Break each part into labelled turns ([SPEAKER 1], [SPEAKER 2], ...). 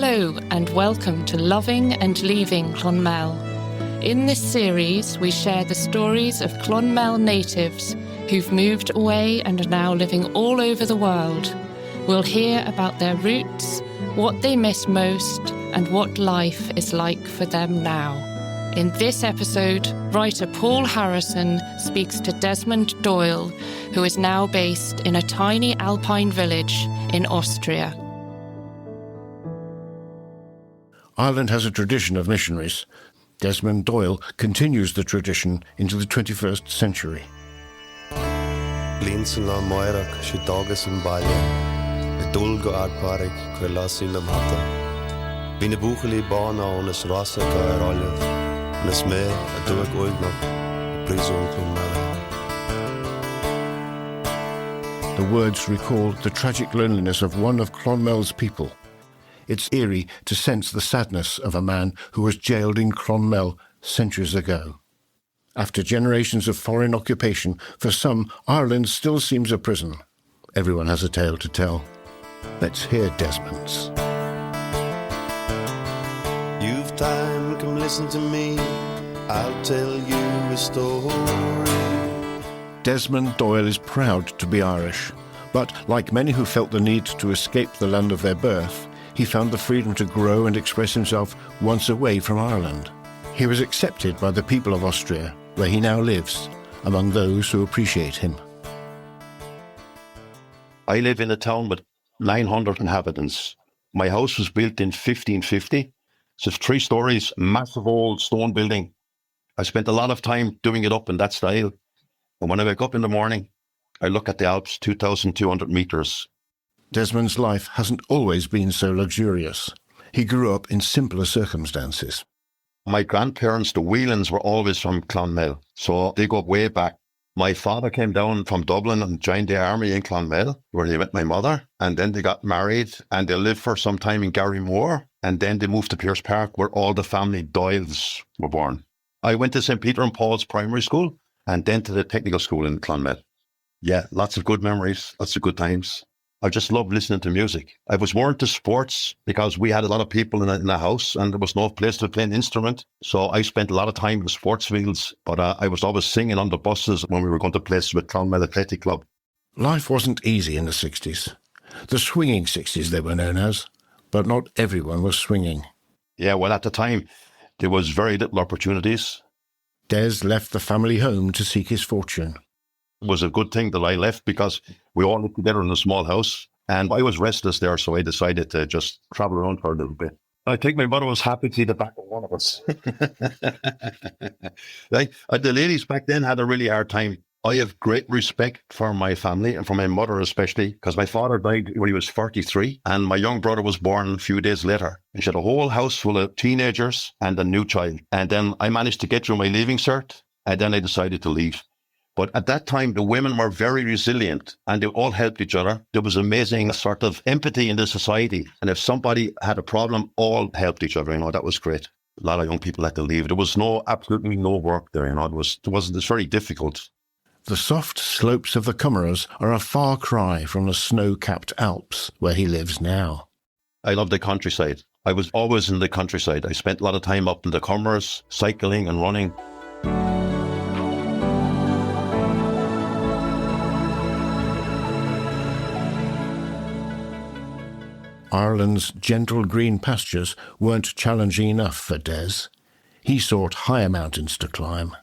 [SPEAKER 1] Hello and welcome to Loving and Leaving Clonmel. In this series, we share the stories of Clonmel natives who've moved away and are now living all over the world. We'll hear about their roots, what they miss most, and what life is like for them now. In this episode, writer Paul Harrison speaks to Desmond Doyle, who is now based in a tiny Alpine village in Austria.
[SPEAKER 2] Ireland has a tradition of missionaries. Desmond Doyle continues the tradition into the 21st century.
[SPEAKER 3] Linsen la moirach si dogus an baile, e dul go arparig cre lasin am hata. Bine bucheli bana onas rasa ga aroliv, nas me a duag oignach, prison Clonmel.
[SPEAKER 2] The words recall the tragic loneliness of one of Clonmel's people. It's eerie to sense the sadness of a man who was jailed in Clonmel centuries ago. After generations of foreign occupation, for some, Ireland still seems a prison. Everyone has a tale to tell. Let's hear Desmond's.
[SPEAKER 3] You've time, come listen to me, I'll tell you a story.
[SPEAKER 2] Desmond Doyle is proud to be Irish, but like many who felt the need to escape the land of their birth, he found the freedom to grow and express himself once away from Ireland. He was accepted by the people of Austria, where he now lives, among those who appreciate him.
[SPEAKER 4] I live in a town with 900 inhabitants. My house was built in 1550. It's 3 stories, massive old stone building. I spent a lot of time doing it up in that style. And when I wake up in the morning, I look at the Alps, 2,200 metres.
[SPEAKER 2] Desmond's life hasn't always been so luxurious. He grew up in simpler circumstances.
[SPEAKER 4] My grandparents, the Whelans, were always from Clonmel, so they go way back. My father came down from Dublin and joined the army in Clonmel, where he met my mother, and then they got married, and they lived for some time in Garrymore, and then they moved to Pierce Park, where all the family Doyles were born. I went to St. Peter and Paul's Primary School, and then to the technical school in Clonmel. Yeah, lots of good memories, lots of good times. I just loved listening to music. I was more into sports because we had a lot of people in the house and there was no place to play an instrument. So I spent a lot of time in sports fields, but I was always singing on the buses when we were going to places with Clonmel Athletic Club.
[SPEAKER 2] Life wasn't easy in the 60s. The swinging 60s they were known as, but not everyone was swinging.
[SPEAKER 4] Yeah, well, at the time, there was very little opportunities.
[SPEAKER 2] Des left the family home to seek his fortune.
[SPEAKER 4] It was a good thing that I left because we all lived together in a small house and I was restless there, so I decided to just travel around for a little bit. I think my mother was happy to see the back of one of us. The ladies back then had a really hard time. I have great respect for my family and for my mother especially because my father died when he was 43 and my young brother was born a few days later. And she had a whole house full of teenagers and a new child. And then I managed to get through my leaving cert and then I decided to leave. But at that time, the women were very resilient and they all helped each other. There was amazing sort of empathy in the society. And if somebody had a problem, all helped each other. That was great. A lot of young people had to leave. There was absolutely no work there. It was very difficult.
[SPEAKER 2] The soft slopes of the Comoros are a far cry from the snow-capped Alps, where he lives now.
[SPEAKER 4] I love the countryside. I was always in the countryside. I spent a lot of time up in the Comoros, cycling and running.
[SPEAKER 2] Ireland's gentle green pastures weren't challenging enough for Des. He sought higher mountains to climb.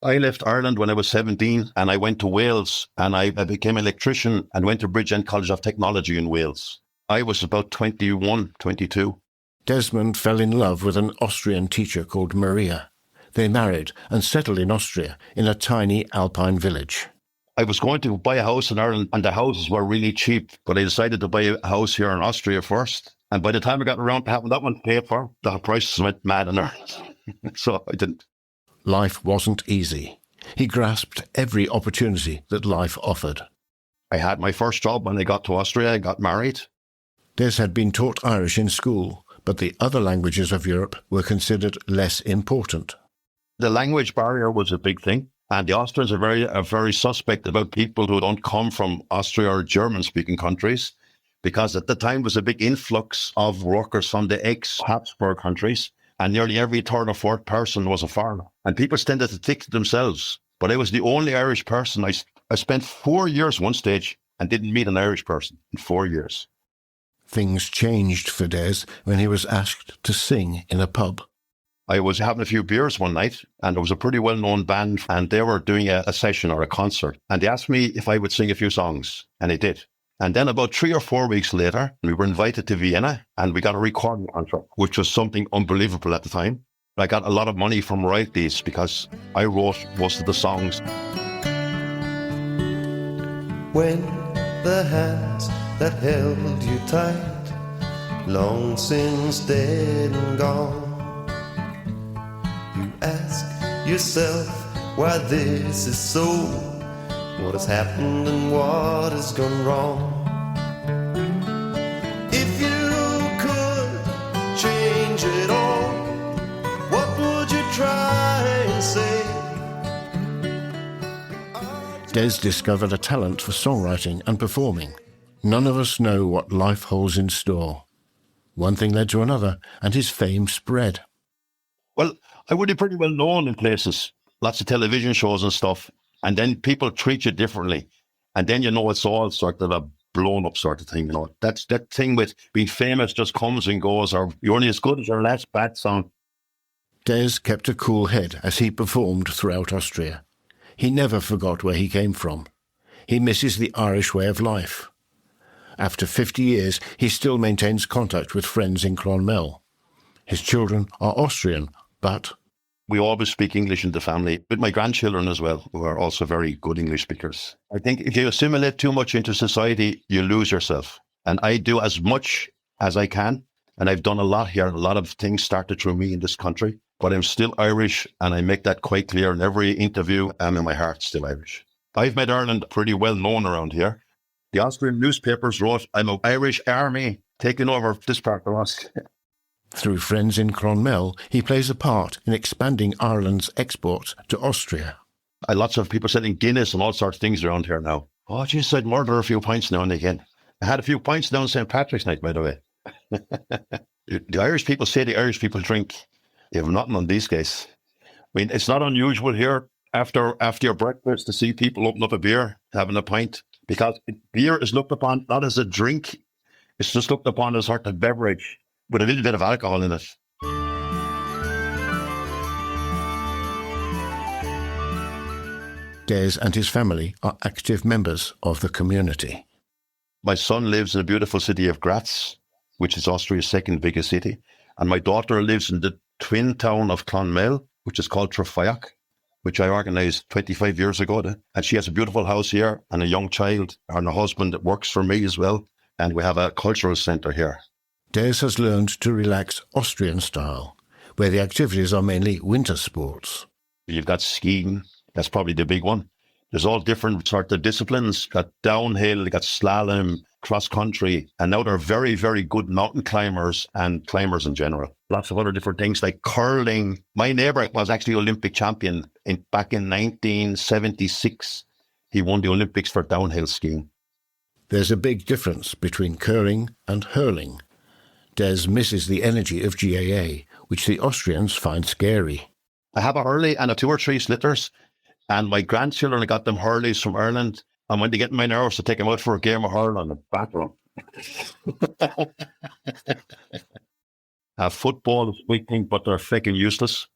[SPEAKER 4] I left Ireland when I was 17 and I went to Wales and I became an electrician and went to Bridgend College of Technology in Wales. I was about 21, 22.
[SPEAKER 2] Desmond fell in love with an Austrian teacher called Maria. They married and settled in Austria in a tiny Alpine village.
[SPEAKER 4] I was going to buy a house in Ireland and the houses were really cheap, but I decided to buy a house here in Austria first. And by the time I got around to having that one paid for, the prices went mad in Ireland. So I didn't.
[SPEAKER 2] Life wasn't easy. He grasped every opportunity that life offered.
[SPEAKER 4] I had my first job when I got to Austria. I got married.
[SPEAKER 2] Des had been taught Irish in school, but the other languages of Europe were considered less important.
[SPEAKER 4] The language barrier was a big thing. And the Austrians are very suspect about people who don't come from Austria or German-speaking countries because at the time there was a big influx of workers from the ex-Habsburg countries, and nearly every third or fourth person was a foreigner. And people tended to think to themselves, but I was the only Irish person. I spent 4 years one stage and didn't meet an Irish person in 4 years.
[SPEAKER 2] Things changed for Des when he was asked to sing in a pub.
[SPEAKER 4] I was having a few beers one night, and there was a pretty well-known band, and they were doing a session or a concert, and they asked me if I would sing a few songs, and I did. And then about 3 or 4 weeks later, we were invited to Vienna, and we got a recording contract, which was something unbelievable at the time. I got a lot of money from royalties because I wrote most of the songs.
[SPEAKER 3] When the hands that held you tight, long since dead and gone, you ask yourself why this is so, what has happened and what has gone wrong. If you could change it all, what would you try and say?
[SPEAKER 2] Des discovered a talent for songwriting and performing. None of us know what life holds in store. One thing led to another, and his fame spread.
[SPEAKER 4] Well, I would be pretty well known in places, lots of television shows and stuff, and then people treat you differently. And then, it's all sort of a blown up sort of thing, That's that thing with being famous just comes and goes, or you're only as good as your last bad song.
[SPEAKER 2] Des kept a cool head as he performed throughout Austria. He never forgot where he came from. He misses the Irish way of life. After 50 years, he still maintains contact with friends in Clonmel. His children are Austrian, but
[SPEAKER 4] we always speak English in the family, with my grandchildren as well, who are also very good English speakers. I think if you assimilate too much into society, you lose yourself. And I do as much as I can. And I've done a lot here. A lot of things started through me in this country. But I'm still Irish, and I make that quite clear in every interview. I'm in my heart still Irish. I've made Ireland pretty well known around here. The Austrian newspapers wrote, I'm an Irish army taking over this part of us.
[SPEAKER 2] Through friends in Clonmel, he plays a part in expanding Ireland's exports to Austria.
[SPEAKER 4] Lots of people selling Guinness and all sorts of things around here now. Oh, geez, I'd murder a few pints now and again. I had a few pints down St. Patrick's night, by the way. The Irish people say the Irish people drink. They have nothing on these guys. I mean, it's not unusual here after your breakfast to see people open up a beer, having a pint, because beer is looked upon not as a drink. It's just looked upon as a sort of beverage with a little bit of alcohol in it.
[SPEAKER 2] Des and his family are active members of the community.
[SPEAKER 4] My son lives in the beautiful city of Graz, which is Austria's second biggest city. And my daughter lives in the twin town of Clonmel, which is called Trefaiach, which I organised 25 years ago. And she has a beautiful house here and a young child and a husband that works for me as well. And we have a cultural centre here.
[SPEAKER 2] Des has learned to relax Austrian style, where the activities are mainly winter sports.
[SPEAKER 4] You've got skiing. That's probably the big one. There's all different sort of disciplines. Got downhill, got slalom, cross country, and now they're very, very good mountain climbers and climbers in general. Lots of other different things like curling. My neighbour was actually Olympic champion back in 1976. He won the Olympics for downhill skiing.
[SPEAKER 2] There's a big difference between curling and hurling. Des misses the energy of GAA, which the Austrians find scary.
[SPEAKER 4] I have a hurley and a 2 or 3 slitters, and my grandchildren, I got them hurleys from Ireland. And when they get my nerves to take them out for a game of hurling and battle them. Football is a big thing, but they're fucking useless.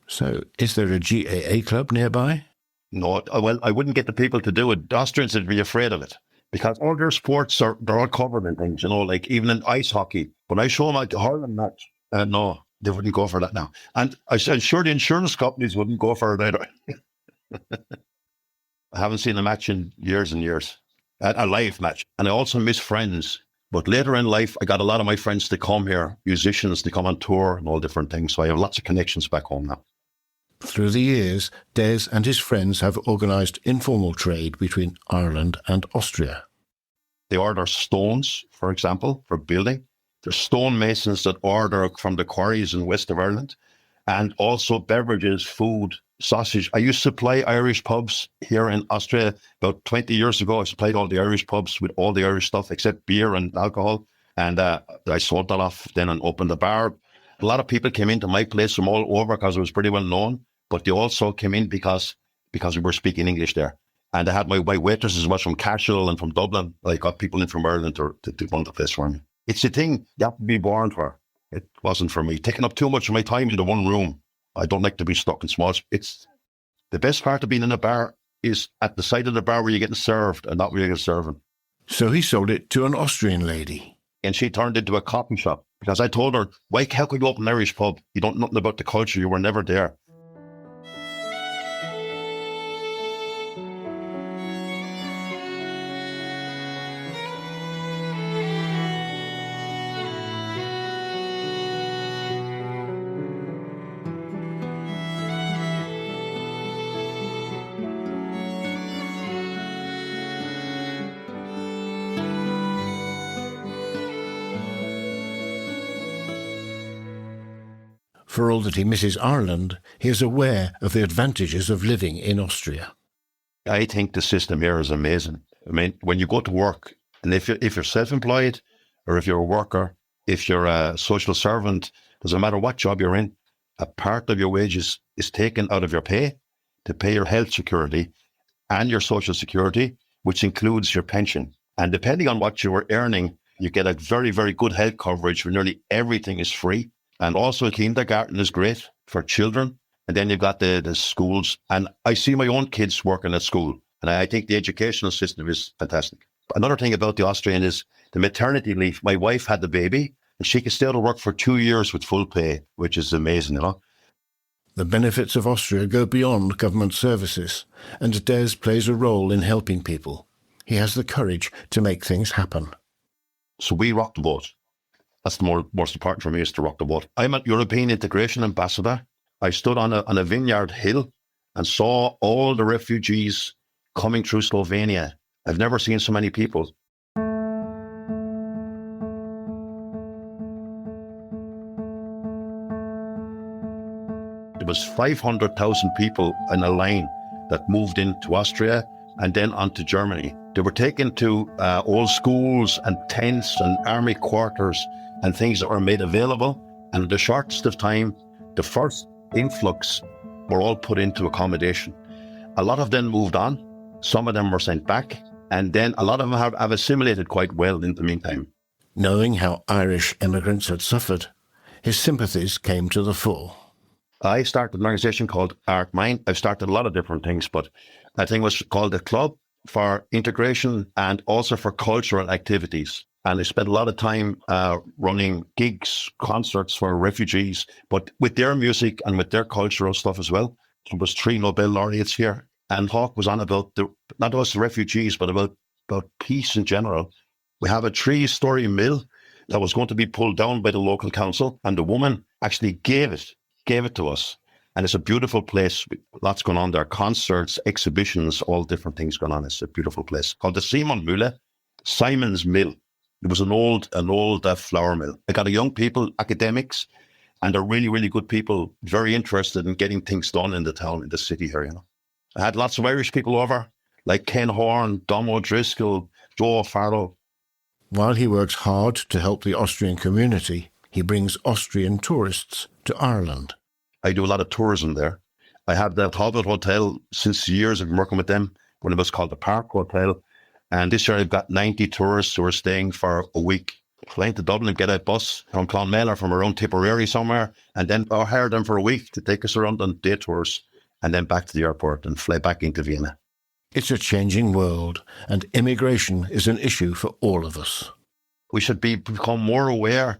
[SPEAKER 2] So, is there a GAA club nearby?
[SPEAKER 4] No, well, I wouldn't get the people to do it. The Austrians would be afraid of it because all their sports they're all covered in things, like even in ice hockey. When I show them a hurling match, no, they wouldn't go for that now. And I'm sure the insurance companies wouldn't go for it either. I haven't seen a match in years and years, a live match. And I also miss friends. But later in life, I got a lot of my friends to come here, musicians to come on tour and all different things. So I have lots of connections back home now.
[SPEAKER 2] Through the years, Des and his friends have organised informal trade between Ireland and Austria.
[SPEAKER 4] They order stones, for example, for building. There's stonemasons that order from the quarries in west of Ireland. And also beverages, food, sausage. I used to supply Irish pubs here in Austria about 20 years ago. I supplied all the Irish pubs with all the Irish stuff except beer and alcohol. And I sold that off then and opened the bar. A lot of people came into my place from all over because it was pretty well known, but they also came in because we were speaking English there. And I had my waitresses as well from Cashel and from Dublin. I got people in from Ireland to run the place for me. It's a thing you have to be born for. It wasn't for me. Taking up too much of my time in the one room. I don't like to be stuck in small. It's the best part of being in a bar is at the side of the bar where you're getting served and not where you're serving.
[SPEAKER 2] So he sold it to an Austrian lady.
[SPEAKER 4] And she turned into a coffee shop because I told her, how could you open an Irish pub? You don't know nothing about the culture. You were never there.
[SPEAKER 2] For all that he misses Ireland, he is aware of the advantages of living in Austria.
[SPEAKER 4] I think the system here is amazing. I mean, when you go to work, and if you're self-employed, or if you're a worker, if you're a social servant, doesn't matter what job you're in, a part of your wages is taken out of your pay to pay your health security and your social security, which includes your pension. And depending on what you were earning, you get a very, very good health coverage where nearly everything is free. And also kindergarten is great for children. And then you've got the schools. And I see my own kids working at school. And I think the educational system is fantastic. Another thing about the Austrian is the maternity leave. My wife had the baby and she could stay out of work for 2 years with full pay, which is amazing, you know.
[SPEAKER 2] The benefits of Austria go beyond government services, and Des plays a role in helping people. He has the courage to make things happen.
[SPEAKER 4] So we rock the boat. That's the most important for me, is to rock the boat. I'm an European integration ambassador. I stood on a vineyard hill and saw all the refugees coming through Slovenia. I've never seen so many people. There was 500,000 people in a line that moved into Austria and then on to Germany. They were taken to old schools and tents and army quarters and things that were made available. And in the shortest of time, the first influx were all put into accommodation. A lot of them moved on. Some of them were sent back. And then a lot of them have assimilated quite well in the meantime.
[SPEAKER 2] Knowing how Irish immigrants had suffered, his sympathies came to the fore.
[SPEAKER 4] I started an organisation called Alpine. I've started a lot of different things, but I think it was called the Club for Integration and also for cultural activities. And I spent a lot of time running gigs, concerts for refugees, but with their music and with their cultural stuff as well. There was 3 Nobel laureates here, and talk was on about not just refugees, but about peace in general. We have a 3-story mill that was going to be pulled down by the local council, and the woman actually gave it to us. And it's a beautiful place. Lots going on there, concerts, exhibitions, all different things going on. It's a beautiful place called the Simon's Mill. It was an old flour mill. I got a young people, academics, and they're really, really good people, very interested in getting things done in the town, in the city here, you know. I had lots of Irish people over, like Ken Horn, Dom O'Driscoll, Joe Farrell.
[SPEAKER 2] While he works hard to help the Austrian community, he brings Austrian tourists to Ireland.
[SPEAKER 4] I do a lot of tourism there. I have the Hobbit Hotel since years. I've been working with them when it was called the Park Hotel. And this year I've got 90 tourists who are staying for a week, flying to Dublin and get a bus from Clonmel or from around Tipperary somewhere, and then I'll hire them for a week to take us around on day tours and then back to the airport and fly back into Vienna.
[SPEAKER 2] It's a changing world, and immigration is an issue for all of us.
[SPEAKER 4] We should become more aware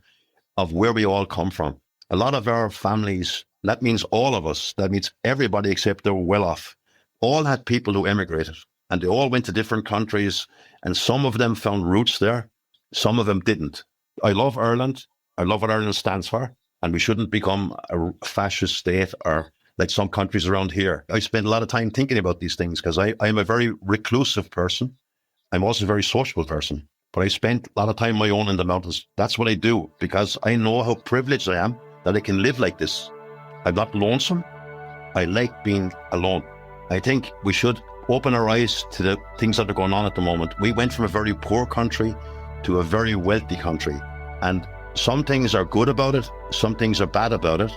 [SPEAKER 4] of where we all come from. A lot of our families, that means all of us, that means everybody except the well-off, all had people who emigrated. And they all went to different countries, and some of them found roots there. Some of them didn't. I love Ireland. I love what Ireland stands for. And we shouldn't become a fascist state or like some countries around here. I spend a lot of time thinking about these things because I'm a very reclusive person. I'm also a very sociable person. But I spent a lot of time on my own in the mountains. That's what I do because I know how privileged I am that I can live like this. I'm not lonesome. I like being alone. I think we should open our eyes to the things that are going on at the moment. We went from a very poor country to a very wealthy country. And some things are good about it, some things are bad about it.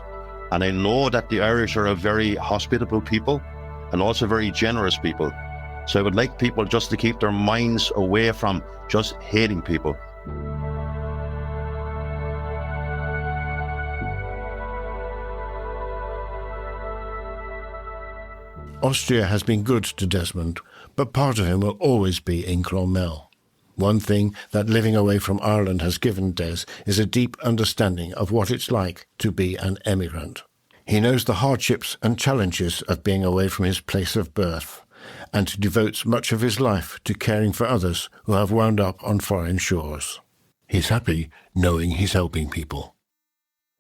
[SPEAKER 4] And I know that the Irish are a very hospitable people and also very generous people. So I would like people just to keep their minds away from just hating people.
[SPEAKER 2] Austria has been good to Desmond, but part of him will always be in Clonmel. One thing that living away from Ireland has given Des is a deep understanding of what it's like to be an emigrant. He knows the hardships and challenges of being away from his place of birth, and devotes much of his life to caring for others who have wound up on foreign shores. He's happy knowing he's helping people.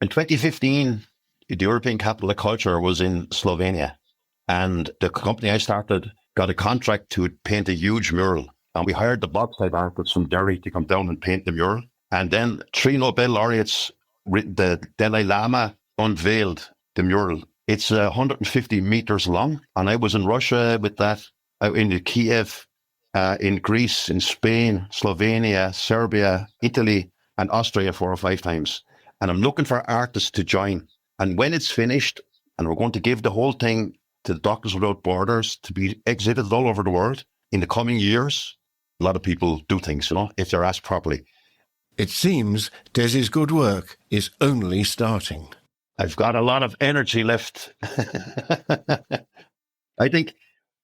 [SPEAKER 4] In 2015, the European Capital of Culture was in Slovenia. And the company I started got a contract to paint a huge mural. And we hired the bobsled artists from Derry to come down and paint the mural. And then 3 Nobel laureates, the Dalai Lama, unveiled the mural. It's 150 meters long. And I was in Russia with that, in Kiev, in Greece, in Spain, Slovenia, Serbia, Italy, and Austria 4 or 5 times. And I'm looking for artists to join. And when it's finished, and we're going to give the whole thing to the Doctors Without Borders to be exhibited all over the world in the coming years. A lot of people do things, if they're asked properly.
[SPEAKER 2] It seems Des's good work is only starting.
[SPEAKER 4] I've got a lot of energy left. I think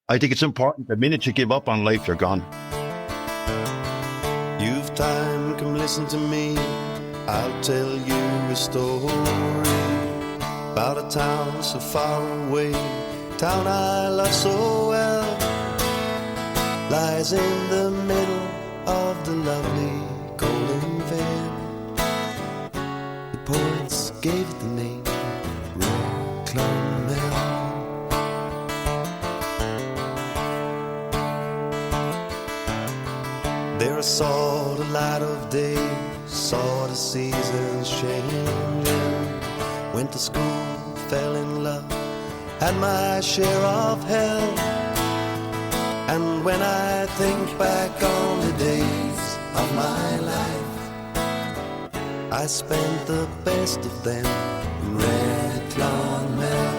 [SPEAKER 4] it's important. The minute you give up on life, you're gone.
[SPEAKER 3] You've time, come listen to me. I'll tell you a story about a town so far away. Town I love so well lies in the middle of the lovely Golden Vale. The poets gave it the name Clonmel. There I saw the light of day, saw the seasons changing, went to school, fell in love, had my share of hell. And when I think back on the days of my life, I spent the best of them in Red Clonmel.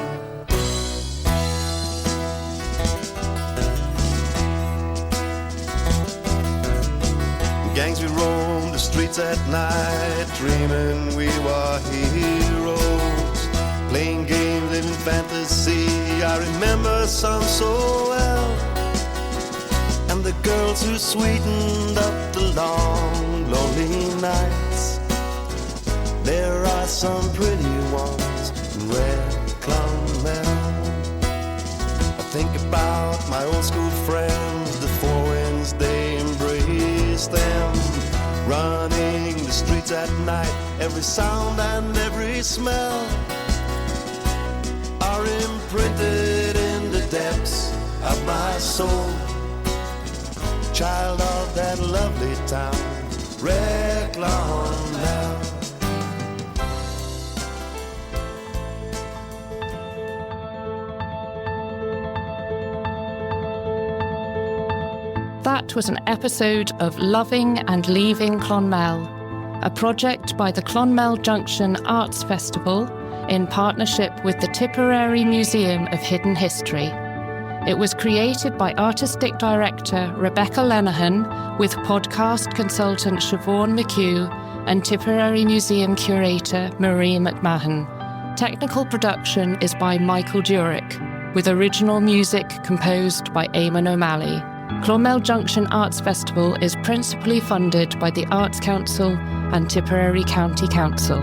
[SPEAKER 3] Gangs we roamed the streets at night, dreaming we were heroes, playing games, living fantasy. I remember some so well, and the girls who sweetened up the long, lonely nights. There are some pretty ones in Red Clonmel. I think about my old school friends, the four winds they embraced them, running the streets at night. Every sound and every smell are imprinted in the depths of my soul. Child of that lovely town, Red Clonmel.
[SPEAKER 1] That was an episode of Loving and Leaving Clonmel, a project by the Clonmel Junction Arts Festival in partnership with the Tipperary Museum of Hidden History. It was created by Artistic Director Rebecca Lenihan with podcast consultant Siobhan McHugh and Tipperary Museum Curator Marie McMahon. Technical production is by Michael Durick, with original music composed by Eamon O'Malley. Clonmel Junction Arts Festival is principally funded by the Arts Council and Tipperary County Council.